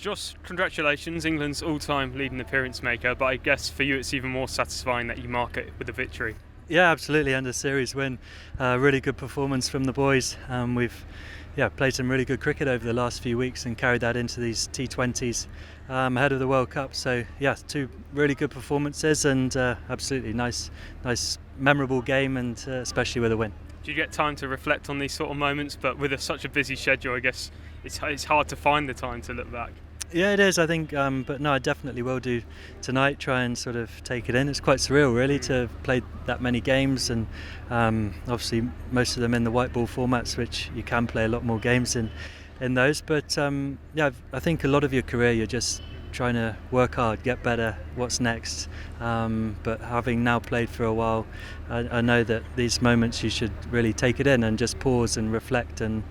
Jos, congratulations, England's all-time leading appearance maker, but I guess for you it's even more satisfying that you mark it with a victory. Yeah, absolutely, and a series win. Really good performance from the boys. We've played some really good cricket over the last few weeks and carried that into these T20s ahead of the World Cup. So yeah, 2 really good performances and absolutely nice memorable game, and especially with a win. Do you get time to reflect on these sort of moments? But with such a busy schedule, I guess it's hard to find the time to look back. Yeah, it is, I think, but no, I definitely will do tonight, try and sort of take it in. It's quite surreal, really, to have played that many games, and obviously most of them in the white ball formats, which you can play a lot more games in those. But I think a lot of your career you're just trying to work hard, get better, what's next. But having now played for a while, I know that these moments you should really take it in and just pause and reflect and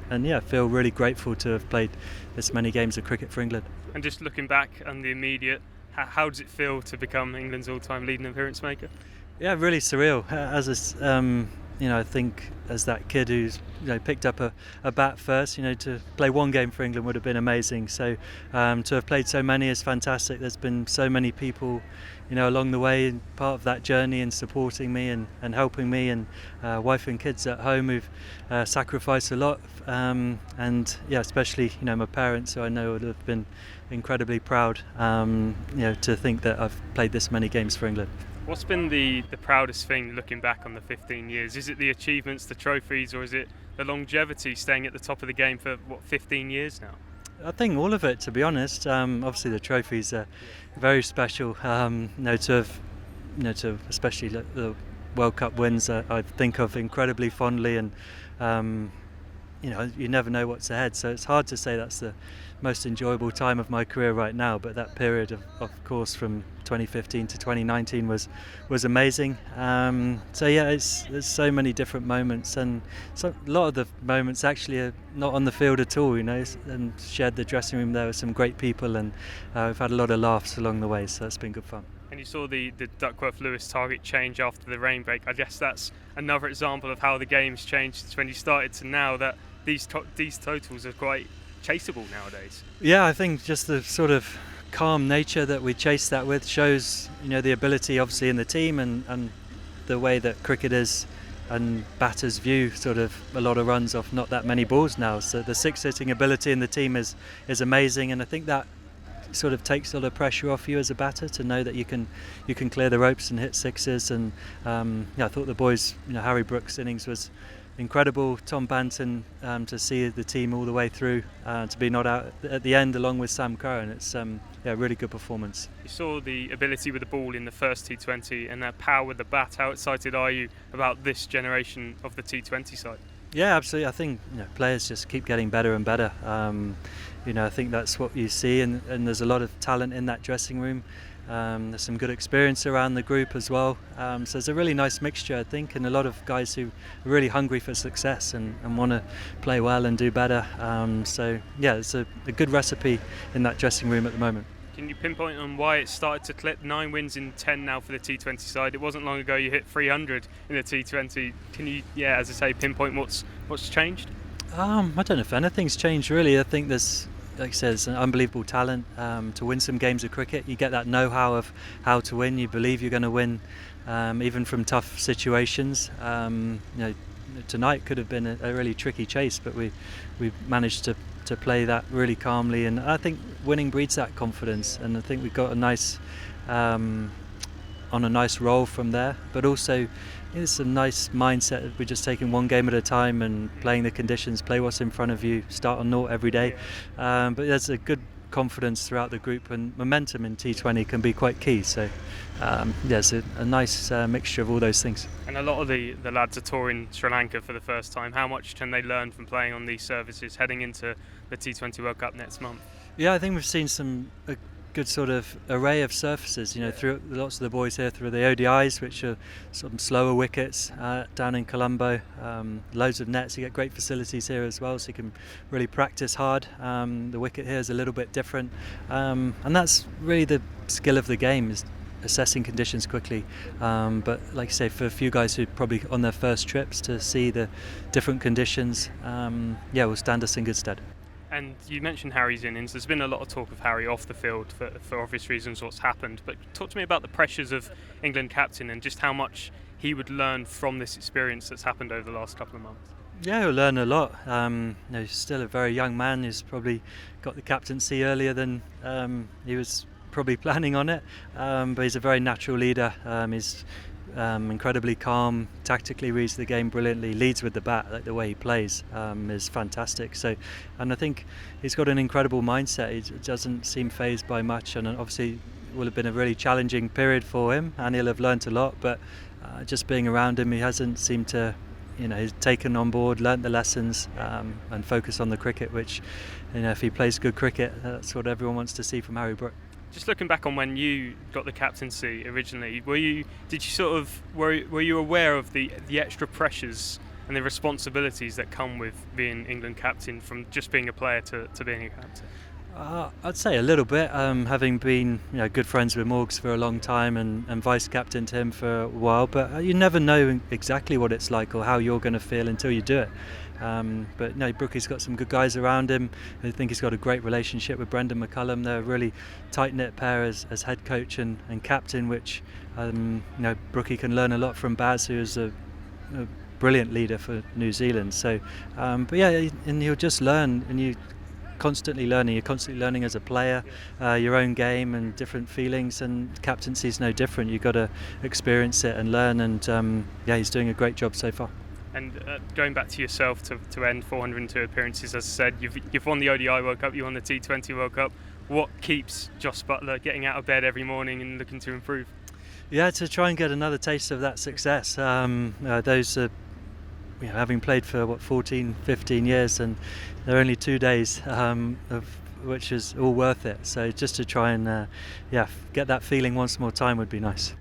feel really grateful to have played this many games of cricket for England. And just looking back on the immediate, how does it feel to become England's all-time leading appearance maker? Yeah, really surreal. I think as that kid who's picked up a bat first, to play one game for England would have been amazing. So to have played so many is fantastic. There's been so many people, along the way, part of that journey and supporting me and helping me, and wife and kids at home who've sacrificed a lot. Especially my parents, who I know would have been incredibly proud. To think that I've played this many games for England. What's been the proudest thing looking back on the 15 years? Is it the achievements, the trophies, or is it the longevity, staying at the top of the game for 15 years now? I think all of it, to be honest. Obviously the trophies are very special. To have, especially the World Cup wins, I think of incredibly fondly, and you never know what's ahead. So it's hard to say that's the most enjoyable time of my career right now, but that period of course from 2015 to 2019 was amazing. There's so many different moments, and a lot of the moments actually are not on the field at all, and shared the dressing room there with some great people, and we've had a lot of laughs along the way, so that's been good fun. And you saw the Duckworth-Lewis target change after the rain break. I guess that's another example of how the game's changed since when you started to now, that these totals are quite chaseable nowadays. Yeah, I think just the sort of calm nature that we chase that with shows the ability obviously in the team, and the way that cricket is, and batters view sort of a lot of runs off not that many balls now. So the 6-hitting ability in the team is amazing, and I think that sort of takes a lot of pressure off you as a batter to know that you can clear the ropes and hit sixes. And I thought the boys, Harry Brook's innings was incredible. Tom Banton, to see the team all the way through, to be not out at the end along with Sam Curran, it's a really good performance. You saw the ability with the ball in the first T20 and that power with the bat. How excited are you about this generation of the T20 side? Yeah, absolutely. I think players just keep getting better and better. I think that's what you see, and there's a lot of talent in that dressing room. There's some good experience around the group as well. So there's a really nice mixture, I think, and a lot of guys who are really hungry for success and want to play well and do better. It's a good recipe in that dressing room at the moment. Can you pinpoint on why it started to clip? 9 wins in 10 now for the T20 side. It wasn't long ago you hit 300 in the T20. Can you, as I say, pinpoint what's changed? I don't know if anything's changed really. I think there's, like I said, it's an unbelievable talent to win some games of cricket. You get that know-how of how to win. You believe you're going to win, even from tough situations. Tonight could have been a really tricky chase, but we managed to play that really calmly, and I think winning breeds that confidence, and I think we got a nice on a nice roll from there. But also it's a nice mindset. We're just taking one game at a time and playing the conditions, play what's in front of you, start on naught every day. But there's a good confidence throughout the group, and momentum in T20 can be quite key. So there's a nice mixture of all those things. And a lot of the lads are touring Sri Lanka for the first time. How much can they learn from playing on these surfaces heading into the T20 World Cup next month? Yeah, I think we've seen a good sort of array of surfaces, through lots of the boys here through the ODIs, which are sort of slower wickets down in Colombo, loads of nets. You get great facilities here as well, so you can really practice hard. The wicket here is a little bit different, and that's really the skill of the game, is assessing conditions quickly. But like I say, for a few guys who are probably on their first trips, to see the different conditions will stand us in good stead. And you mentioned Harry's innings. There's been a lot of talk of Harry off the field for obvious reasons, what's happened. But talk to me about the pressures of England captain and just how much he would learn from this experience that's happened over the last couple of months. Yeah, he'll learn a lot. He's still a very young man. He's probably got the captaincy earlier than he was probably planning on it. But he's a very natural leader. He's incredibly calm, tactically reads the game brilliantly, leads with the bat. Like the way he plays is fantastic. So, and I think he's got an incredible mindset. He doesn't seem fazed by much, and obviously it will have been a really challenging period for him, and he'll have learnt a lot. But just being around him, he hasn't seemed to, he's taken on board, learnt the lessons, and focused on the cricket. Which, if he plays good cricket, that's what everyone wants to see from Harry Brook. Just looking back on when you got the captaincy originally, were you aware of the extra pressures and the responsibilities that come with being England captain, from just being a player to being a captain? I'd say a little bit, having been good friends with Morgs for a long time and vice captain to him for a while, but you never know exactly what it's like or how you're going to feel until you do it. But Brookie's got some good guys around him. I think he's got a great relationship with Brendan McCullum. They're a really tight-knit pair as head coach and captain, which Brookie can learn a lot from Baz, who is a brilliant leader for New Zealand. So, and he'll just learn, and you're constantly learning as a player, your own game and different feelings, and captaincy is no different. You've got to experience it and learn, and he's doing a great job so far. And going back to yourself to end 402 appearances, as I said, you've won the ODI World Cup, you won the T20 World Cup. What keeps Jos Buttler getting out of bed every morning and looking to improve? Yeah, to try and get another taste of that success. Those are, having played for 14, 15 years, and they're only 2 days, which is all worth it. So just to try and get that feeling once more time would be nice.